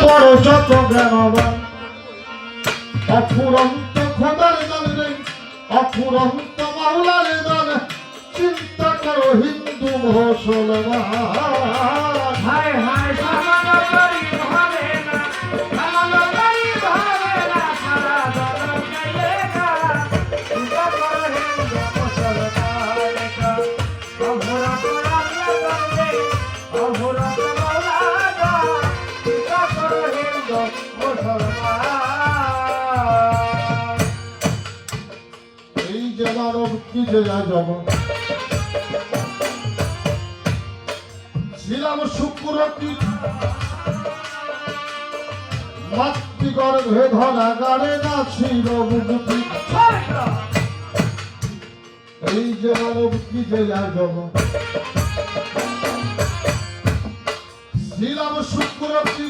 বড় যত জ্ঞানবান অফুরন্ত খোদার দান রে অফুরন্ত মাওলার দান চিন্তা করো হিন্দু মুসলমান হায় হায় সামান্য গরিব হবে না সামান্য গরিব হবে না সারা জগৎ গাইয়ে গালা চিন্তা করো হিন্দু মুসলমান অভরত আল্লাহ করবে অভরত মাওলা চিন্তা করো হিন্দু মুসলমান এই যে মানব কি যে যাব ছিলাম শুক্রটি মাতৃগর্ভে ধরা গাড়ে না ছিল মুক্তি এই যে মানব কি যে যাব ছিলাম শুক্রটি